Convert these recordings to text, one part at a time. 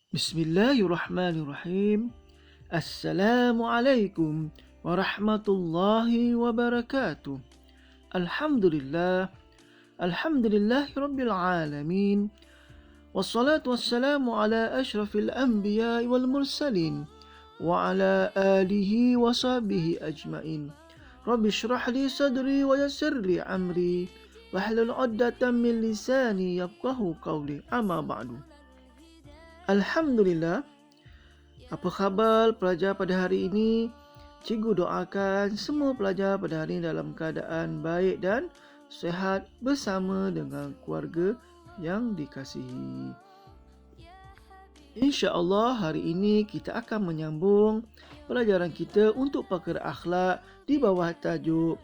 Bismillahirrahmanirrahim. Assalamualaikum warahmatullahi wabarakatuh. Alhamdulillah. Alhamdulillahi rabbil alamin. Wassalatu wassalamu ala ashrafil anbiya wal mursalin wa ala alihi wa sahbihi ajmain. Rabbi shrah li sadri wa yassir li amri wahlul 'uqdatam min lisani yafqahu qawli. Amma ba'du. Alhamdulillah. Apa khabar pelajar pada hari ini? Cikgu doakan semua pelajar pada hari ini dalam keadaan baik dan sihat bersama dengan keluarga yang dikasihi. InsyaAllah hari ini kita akan menyambung pelajaran kita untuk perkara akhlak di bawah tajuk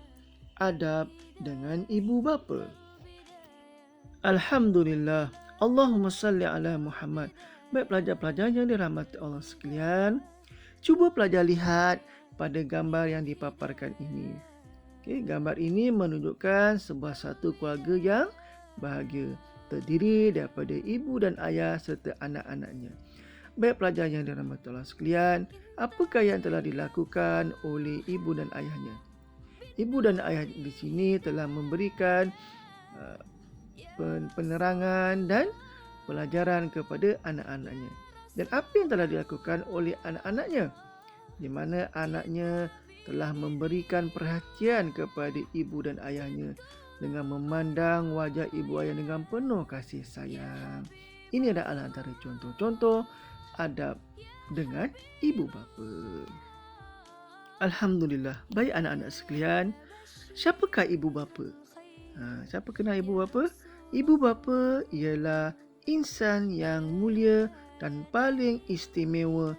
Adab dengan Ibu Bapa. Alhamdulillah. Allahumma salli ala Muhammad. Baik pelajar-pelajar yang dirahmati Allah sekalian, cuba pelajar lihat pada gambar yang dipaparkan ini. Gambar ini menunjukkan sebuah satu keluarga yang bahagia, terdiri daripada ibu dan ayah serta anak-anaknya. Baik pelajar yang dirahmati Allah sekalian, apakah yang telah dilakukan oleh ibu dan ayahnya? Ibu dan ayah di sini telah memberikan penerangan dan pelajaran kepada anak-anaknya. Dan apa yang telah dilakukan oleh anak-anaknya? Di mana anaknya telah memberikan perhatian kepada ibu dan ayahnya dengan memandang wajah ibu ayah dengan penuh kasih sayang. Ini adalah antara contoh-contoh adab dengan ibu bapa. Alhamdulillah. Baik anak-anak sekalian, siapakah ibu bapa? Siapa kenal ibu bapa? Ibu bapa ialah insan yang mulia dan paling istimewa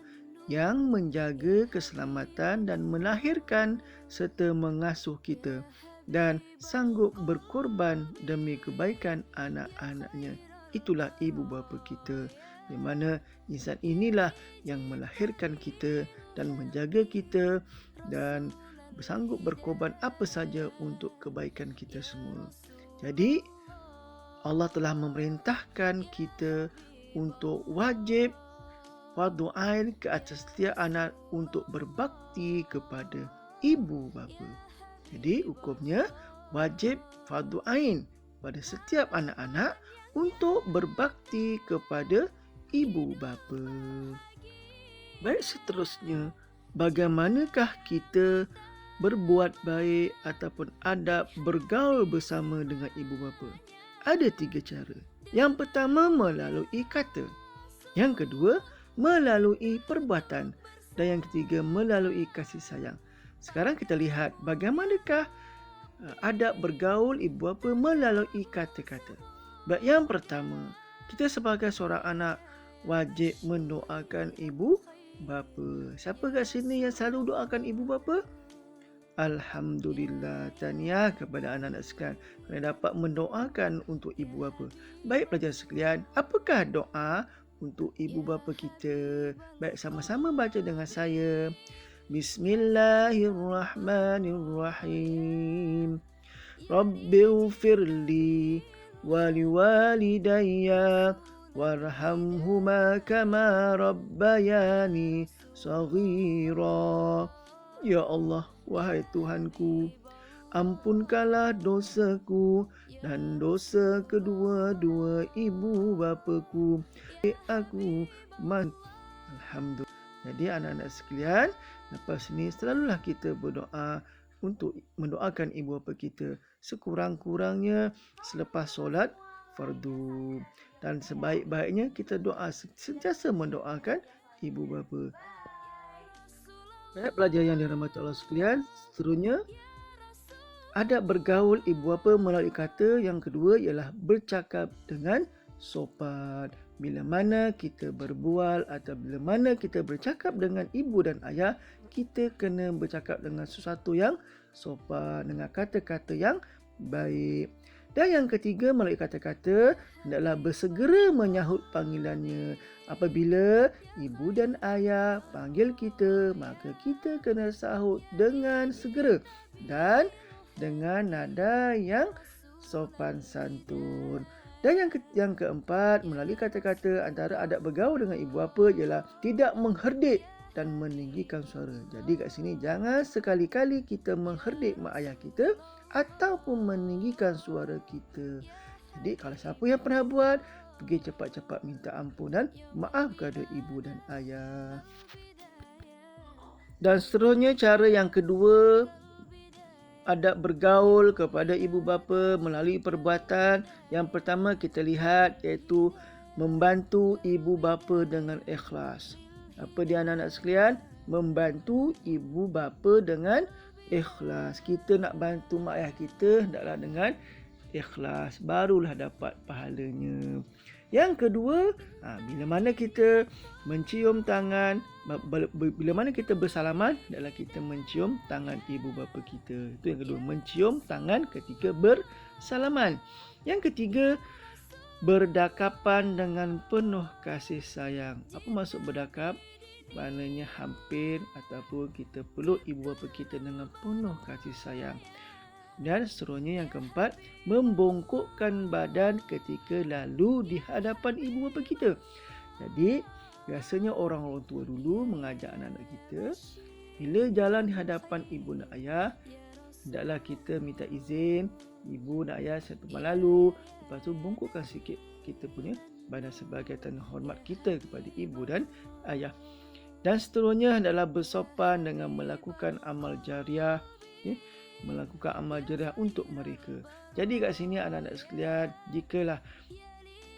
yang menjaga keselamatan dan melahirkan serta mengasuh kita dan sanggup berkorban demi kebaikan anak-anaknya. Itulah ibu bapa kita, di mana insan inilah yang melahirkan kita dan menjaga kita dan bersanggup berkorban apa saja untuk kebaikan kita semua. Jadi Allah telah memerintahkan kita untuk wajib fardu ain ke atas setiap anak untuk berbakti kepada ibu bapa. Jadi hukumnya wajib fardu ain pada setiap anak-anak untuk berbakti kepada ibu bapa. Baik, seterusnya, bagaimanakah kita berbuat baik ataupun adab bergaul bersama dengan ibu bapa? Ada 3 cara. Yang pertama melalui kata. Yang kedua melalui perbuatan. Dan yang ketiga melalui kasih sayang. Sekarang kita lihat bagaimanakah adab bergaul ibu bapa melalui kata-kata. Baik, yang pertama, kita sebagai seorang anak wajib mendoakan ibu bapa. Siapa kat sini yang selalu doakan ibu bapa? Alhamdulillah, tahniah kepada anak-anak sekalian kerana dapat mendoakan untuk ibu bapa. Baik pelajar sekalian, apakah doa untuk ibu bapa kita? Baik, sama-sama baca dengan saya. Bismillahirrahmanirrahim. Rabbighfirli wa liwalidayya warhamhuma kama rabbayani saghira. Ya Allah, wahai Tuhanku, ampunkanlah dosaku dan dosa kedua-dua ibu bapaku. Aku Alhamdulillah. Jadi anak-anak sekalian, lepas ini selalulah kita berdoa untuk mendoakan ibu bapa kita sekurang-kurangnya selepas solat fardu. Dan sebaik-baiknya kita doa sentiasa mendoakan ibu bapa. Baik pelajar yang dirahmati Allah sekalian, seterusnya adab bergaul ibu bapa melalui kata. Yang kedua ialah bercakap dengan sopan. Bila mana kita berbual atau bila mana kita bercakap dengan ibu dan ayah, kita kena bercakap dengan sesuatu yang sopan, dengan kata-kata yang baik. Dan yang ketiga, melalui kata-kata, hendaklah bersegera menyahut panggilannya. Apabila ibu dan ayah panggil kita, maka kita kena sahut dengan segera dan dengan nada yang sopan santun. Dan yang keempat, melalui kata-kata antara adab bergaul dengan ibu bapa ialah tidak mengherdik dan meninggikan suara. Jadi kat sini jangan sekali-kali kita mengherdik mak ayah kita ataupun meninggikan suara kita. Jadi kalau siapa yang pernah buat, pergi cepat-cepat minta ampun dan maaf kepada ibu dan ayah. Dan seterusnya cara yang kedua, adab bergaul kepada ibu bapa melalui perbuatan. Yang pertama kita lihat iaitu membantu ibu bapa dengan ikhlas. Apa dia anak-anak sekalian? Membantu ibu bapa dengan ikhlas. Kita nak bantu mak ayah kita hendaklah dengan ikhlas, barulah dapat pahalanya. Yang kedua, bila mana kita mencium tangan, bila mana kita bersalaman, adalah kita mencium tangan ibu bapa kita. Itu yang kedua, mencium tangan ketika bersalaman. Yang ketiga, berdakapan dengan penuh kasih sayang. Apa maksud berdakap? Maknanya hampir ataupun kita peluk ibu bapa kita dengan penuh kasih sayang. Dan seterusnya yang keempat, membongkokkan badan ketika lalu di hadapan ibu bapa kita. Jadi, biasanya orang tua dulu mengajak anak-anak kita, bila jalan di hadapan ibu dan ayah, hendaklah kita minta izin, ibu dan ayah saya tumpang lalu, lepas tu bongkokkan sikit kita punya badan sebagai tanda hormat kita kepada ibu dan ayah. Dan seterusnya hendaklah bersopan dengan melakukan amal jariah, melakukan amal jariah untuk mereka. Jadi kat sini anak-anak sekalian, jikalah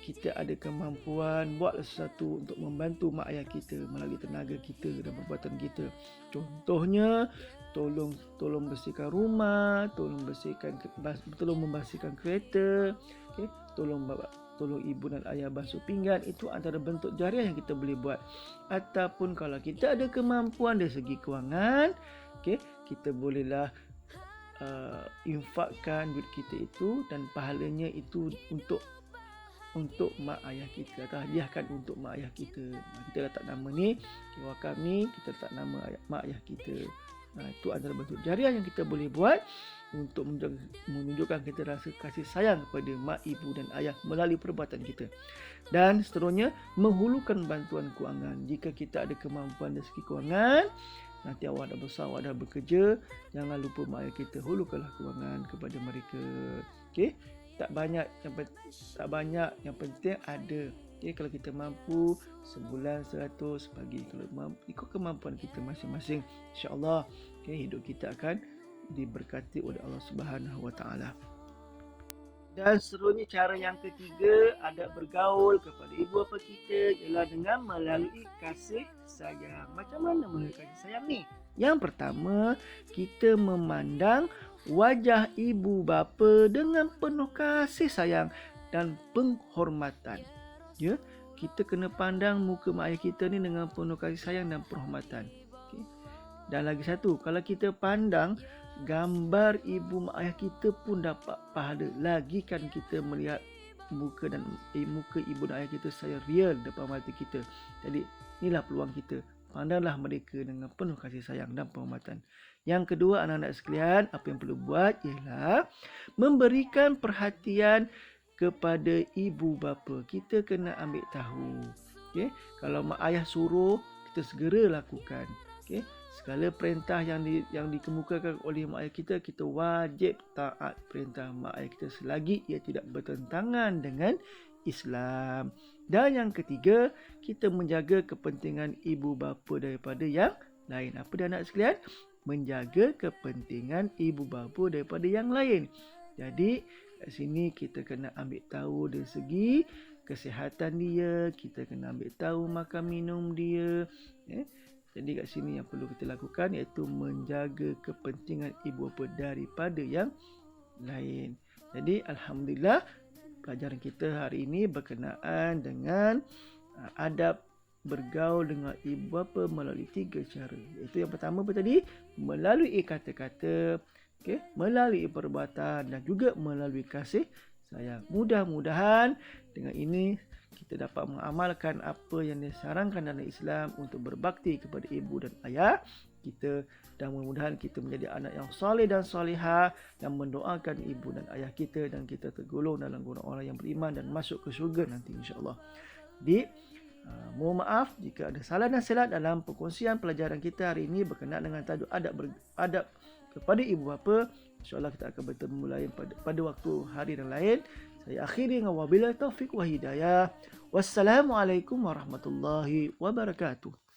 kita ada kemampuan, buatlah sesuatu untuk membantu mak ayah kita melalui tenaga kita dan perbuatan kita. Contohnya, tolong bersihkan rumah, tolong membersihkan kereta, tolong ibu dan ayah basuh pinggan. Itu antara bentuk jariah yang kita boleh buat. Ataupun kalau kita ada kemampuan dari segi kewangan, kita bolehlah infakkan duit kita itu dan pahalanya itu untuk mak ayah kita, atau hadiahkan untuk mak ayah kita. Kita letak nama ni, wakaf ni, kita letak nama mak ayah kita. Itu antara bentuk jariah yang kita boleh buat untuk menunjukkan kita rasa kasih sayang kepada mak, ibu dan ayah melalui perbuatan kita. Dan seterusnya, menghulukan bantuan kewangan. Jika kita ada kemampuan dari segi kewangan, nanti awak dah besar, awak dah bekerja, jangan lupa mak ayah kita, hulukanlah kewangan kepada mereka. Tak banyak, yang penting ada. Kalau kita mampu sebulan 100 bagi, kalau ikut kemampuan kita masing-masing, insya-Allah hidup kita akan diberkati oleh Allah Subhanahu Wa Taala. Dan seterusnya cara yang ketiga, adab bergaul kepada ibu bapa kita ialah dengan melalui kasih sayang. Macam mana melalui kasih sayang ni? Yang pertama, kita memandang wajah ibu bapa dengan penuh kasih sayang dan penghormatan. Kita kena pandang muka mak ayah kita ni dengan penuh kasih sayang dan penghormatan. Dan lagi satu, kalau kita pandang gambar ibu mak ayah kita pun dapat pahala. Lagi kan kita melihat muka ibu dan ayah kita secara real depan mata kita. Jadi inilah peluang kita. Pandanglah mereka dengan penuh kasih sayang dan penghormatan. Yang kedua, anak-anak sekalian, apa yang perlu buat ialah memberikan perhatian kepada ibu bapa. Kita kena ambil tahu. Kalau mak ayah suruh, kita segera lakukan. Segala perintah yang dikemukakan oleh mak ayah kita, kita wajib taat perintah mak ayah kita selagi ia tidak bertentangan dengan Islam. Dan yang ketiga, kita menjaga kepentingan ibu bapa daripada yang lain. Apa dia anak sekalian? Menjaga kepentingan ibu bapa daripada yang lain. Jadi, kat sini kita kena ambil tahu dari segi kesihatan dia, kita kena ambil tahu makan minum dia. Jadi kat sini yang perlu kita lakukan iaitu menjaga kepentingan ibu bapa daripada yang lain. Jadi alhamdulillah, pelajaran kita hari ini berkenaan dengan adab bergaul dengan ibu bapa melalui 3 cara. Iaitu yang pertama apa tadi? Melalui kata-kata, melalui perbuatan dan juga melalui kasih sayang. Mudah-mudahan dengan ini kita dapat mengamalkan apa yang disarankan dalam Islam untuk berbakti kepada ibu dan ayah kita, dan mudah-mudahan kita menjadi anak yang soleh dan solehah yang mendoakan ibu dan ayah kita, dan kita tergolong dalam golongan orang yang beriman dan masuk ke syurga nanti insya-Allah. Jadi mohon maaf jika ada salah dan silap dalam perkongsian pelajaran kita hari ini berkenaan dengan tajuk adab kepada ibu bapa. InsyaAllah kita akan bertemu lain pada waktu hari yang lain. Saya akhiri dengan wabillahi taufiq wa hidayah. Wassalamualaikum warahmatullahi wabarakatuh.